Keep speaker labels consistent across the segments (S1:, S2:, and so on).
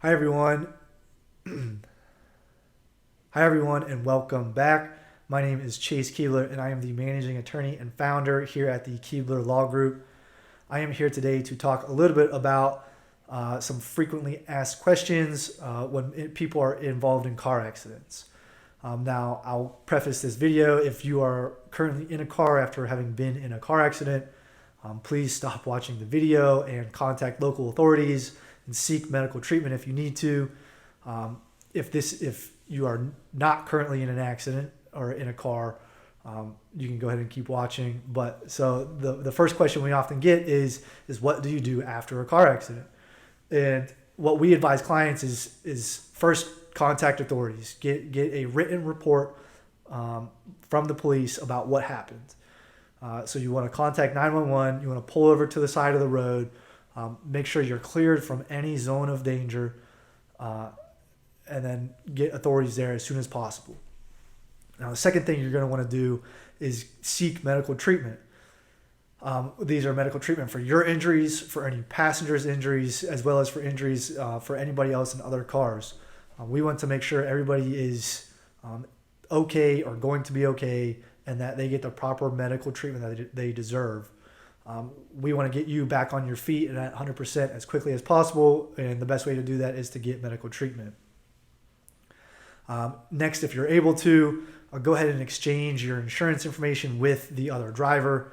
S1: Hi everyone. Hi everyone and welcome back. My name is Chase Keibler and I am the managing attorney and founder here at the Keibler Law Group. I am here today to talk a little bit about some frequently asked questions when people are involved in car accidents. Now, I'll preface this video. If you are currently in a car after having been in a car accident, please stop watching the video and contact local authorities and seek medical treatment if you need to. If you are not currently in an accident or in a car, you can go ahead and keep watching. But so the first question we often get is what do you do after a car accident? And what we advise clients is first contact authorities, get a written report from the police about what happened. So you want to contact 911. You want to pull over to the side of the road, make sure you're cleared from any zone of danger, and then get authorities there as soon as possible. Now, the second thing you're going to want to do is seek medical treatment. These are medical treatment for your injuries, for any passengers' injuries, as well as for injuries for anybody else in other cars. We want to make sure everybody is okay or going to be okay and that they get the proper medical treatment that they deserve. We want to get you back on your feet and at 100% as quickly as possible, and the best way to do that is to get medical treatment. Next, if you're able to, go ahead and exchange your insurance information with the other driver.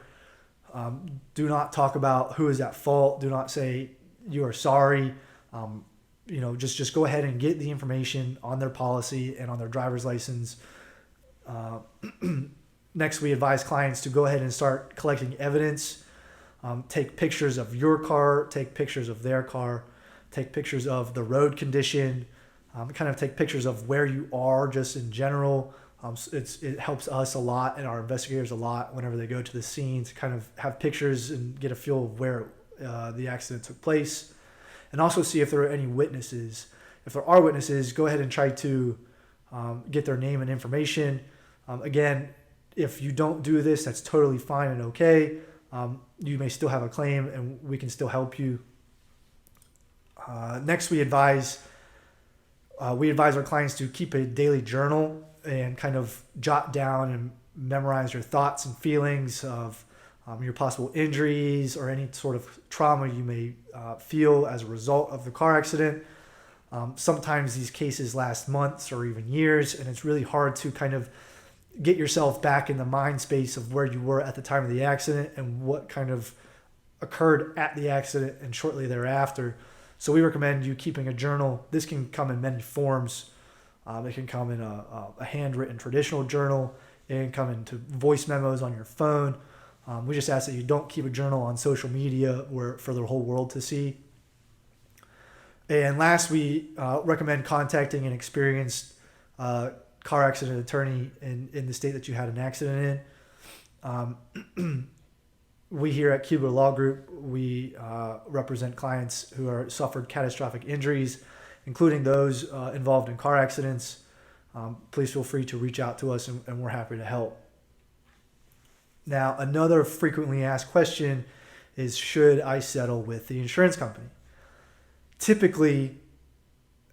S1: Do not talk about who is at fault. Do not say you are sorry. Just go ahead and get the information on their policy and on their driver's license. Next, we advise clients to go ahead and start collecting evidence. Take pictures of your car, take pictures of their car, take pictures of the road condition, kind of take pictures of where you are just in general. It helps us a lot and our investigators a lot whenever they go to the scene to kind of have pictures and get a feel of where the accident took place. And also see if there are any witnesses. If there are witnesses, go ahead and try to get their name and information. Again, if you don't do this, that's totally fine and okay. You may still have a claim and we can still help you. Next, we advise our clients to keep a daily journal and kind of jot down and memorize your thoughts and feelings of your possible injuries or any sort of trauma you may feel as a result of the car accident. Sometimes these cases last months or even years, and it's really hard to kind of get yourself back in the mind space of where you were at the time of the accident and what kind of occurred at the accident and shortly thereafter. So we recommend you keeping a journal. This can come in many forms. It can come in a handwritten traditional journal. It can come into voice memos on your phone. We just ask that you don't keep a journal on social media for the whole world to see. And last, we recommend contacting an experienced car accident attorney in the state that you had an accident in. We here at Keibler Law Group, we represent clients who are suffered catastrophic injuries, including those involved in car accidents. Please feel free to reach out to us and we're happy to help. Now, another frequently asked question is, should I settle with the insurance company? Typically,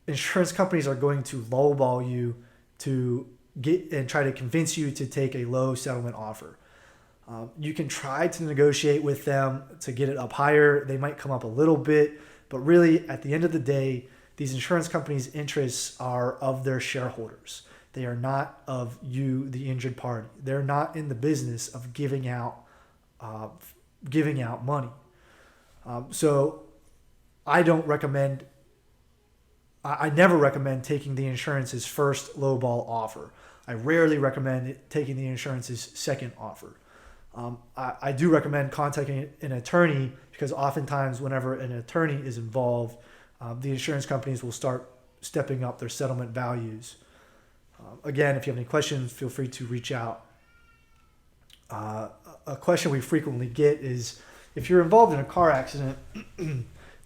S1: insurance companies are going to lowball you to get and try to convince you to take a low settlement offer. You can try to negotiate with them to get it up higher. They might come up a little bit, but really at the end of the day, these insurance companies' interests are of their shareholders. They are not of you, the injured party. They're not in the business of giving out money. So I never recommend taking the insurance's first lowball offer. I rarely recommend taking the insurance's second offer. I do recommend contacting an attorney because oftentimes whenever an attorney is involved, the insurance companies will start stepping up their settlement values. Again, if you have any questions, feel free to reach out. A question we frequently get is, if you're involved in a car accident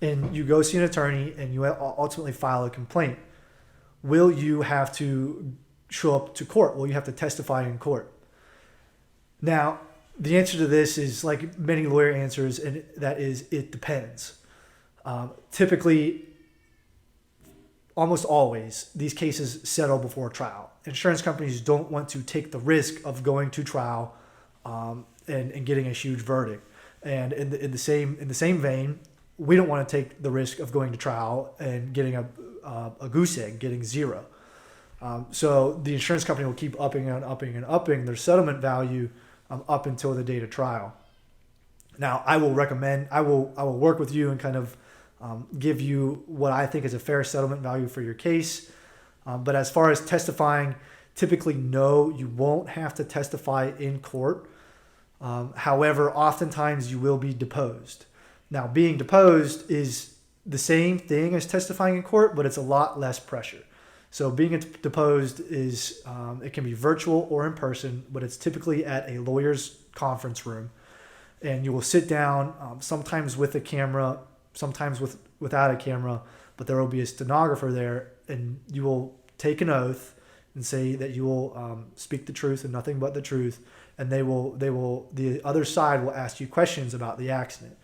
S1: and you go see an attorney and you ultimately file a complaint, will you have to show up to court? Will you have to testify in court? Now, the answer to this is like many lawyer answers, and that is, it depends. Typically, almost always, these cases settle before trial. Insurance companies don't want to take the risk of going to trial and getting a huge verdict. And in the same vein, we don't want to take the risk of going to trial and getting a goose egg, getting zero. So the insurance company will keep upping and upping and upping their settlement value up until the date of trial. Now, I will work with you and kind of give you what I think is a fair settlement value for your case. But as far as testifying, typically, no, you won't have to testify in court. However, oftentimes you will be deposed. Now, being deposed is the same thing as testifying in court, but it's a lot less pressure. So being deposed is, it can be virtual or in person, but it's typically at a lawyer's conference room. And you will sit down, sometimes with a camera, sometimes without a camera, but there will be a stenographer there, and you will take an oath and say that you will speak the truth and nothing but the truth. And the other side will ask you questions about the accident.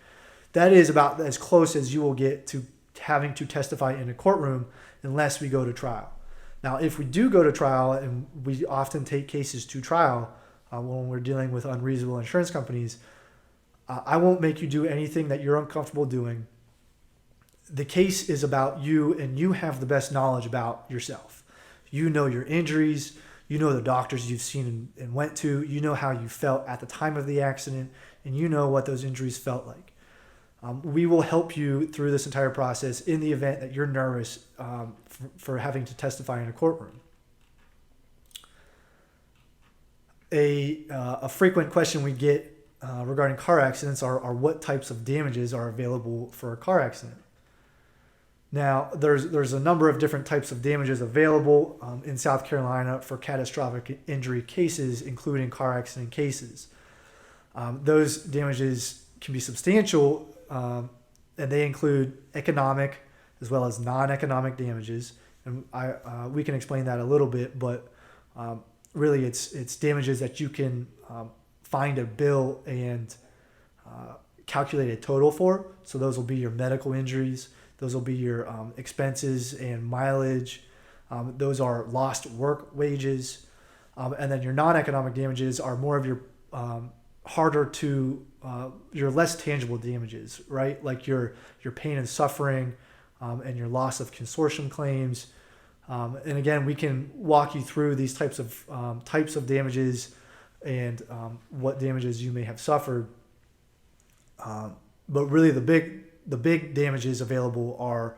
S1: That is about as close as you will get to having to testify in a courtroom unless we go to trial. Now, if we do go to trial, and we often take cases to trial when we're dealing with unreasonable insurance companies, I won't make you do anything that you're uncomfortable doing. The case is about you, and you have the best knowledge about yourself. You know your injuries. You know the doctors you've seen and went to. You know how you felt at the time of the accident, and you know what those injuries felt like. We will help you through this entire process in the event that you're nervous for having to testify in a courtroom. A frequent question we get regarding car accidents are what types of damages are available for a car accident. Now, there's a number of different types of damages available in South Carolina for catastrophic injury cases, including car accident cases. Those damages can be substantial, and they include economic as well as non-economic damages. And we can explain that a little bit, but really it's damages that you can find a bill and calculate a total for. So those will be your medical injuries. Those will be your expenses and mileage. Those are lost work wages. And then your non-economic damages are more of your harder to, your less tangible damages, right? Like your pain and suffering and your loss of consortium claims. And again, we can walk you through these types of damages and what damages you may have suffered. But really the big damages available are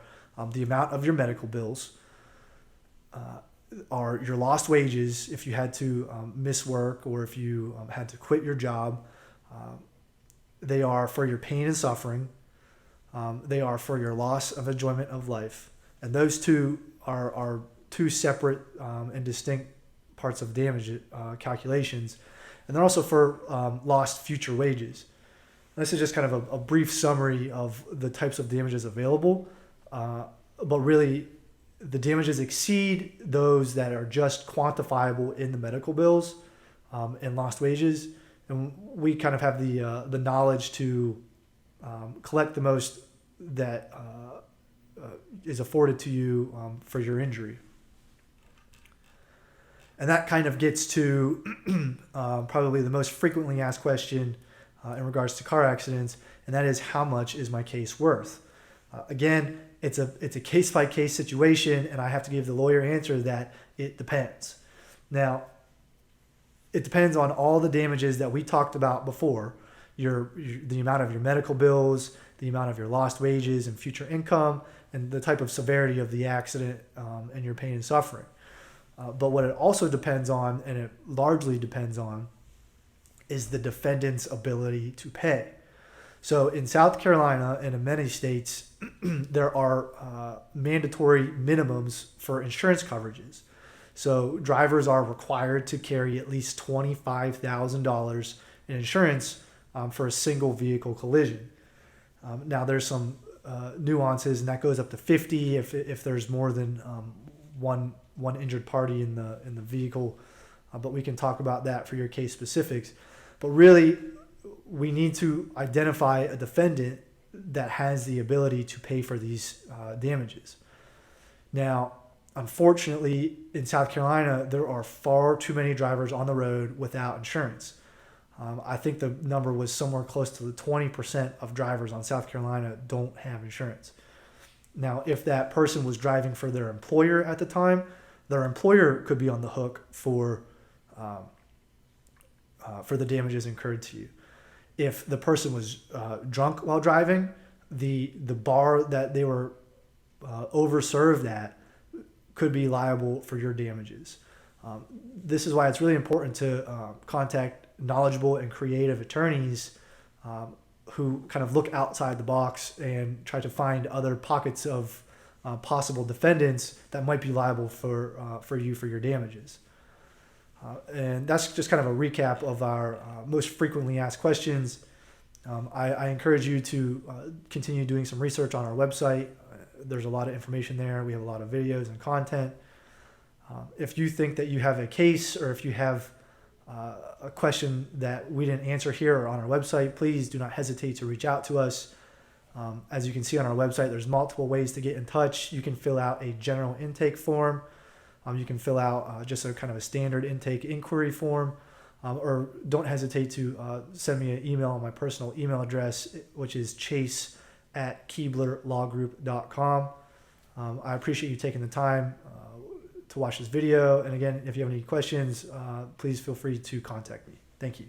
S1: the amount of your medical bills, are your lost wages if you had to miss work or if you had to quit your job. They are for your pain and suffering. They are for your loss of enjoyment of life. And those two are two separate and distinct parts of damage calculations. And they're also for lost future wages. This is just kind of a brief summary of the types of damages available, but really the damages exceed those that are just quantifiable in the medical bills and lost wages, and we kind of have the knowledge to collect the most that is afforded to you for your injury. And that kind of gets to probably the most frequently asked question in regards to car accidents, and that is, how much is my case worth? Again, it's a case-by-case situation, and I have to give the lawyer answer that it depends. Now, it depends on all the damages that we talked about before, the amount of your medical bills, the amount of your lost wages and future income, and the type of severity of the accident and your pain and suffering. But what it also depends on, and it largely depends on, is the defendant's ability to pay. So in South Carolina and in many states, there are mandatory minimums for insurance coverages. So drivers are required to carry at least $25,000 in insurance for a single vehicle collision. Now there's some nuances, and that goes up to 50 if there's more than one injured party in the vehicle. But we can talk about that for your case specifics. But really, we need to identify a defendant that has the ability to pay for these damages. Now, unfortunately, in South Carolina, there are far too many drivers on the road without insurance. I think the number was somewhere close to the 20% of drivers on South Carolina don't have insurance. Now, if that person was driving for their employer at the time, their employer could be on the hook for the damages incurred to you. If the person was drunk while driving, the bar that they were overserved at could be liable for your damages. This is why it's really important to contact knowledgeable and creative attorneys who kind of look outside the box and try to find other pockets of possible defendants that might be liable for you for your damages. And that's just kind of a recap of our most frequently asked questions. I encourage you to continue doing some research on our website. There's a lot of information there. We have a lot of videos and content. If you think that you have a case, or if you have a question that we didn't answer here or on our website, please do not hesitate to reach out to us. As you can see on our website, there's multiple ways to get in touch. You can fill out a general intake form. You can fill out just a kind of a standard intake inquiry form, or don't hesitate to send me an email on my personal email address, which is chase@keiblerlawgroup.com. I appreciate you taking the time to watch this video. And again, if you have any questions, please feel free to contact me. Thank you.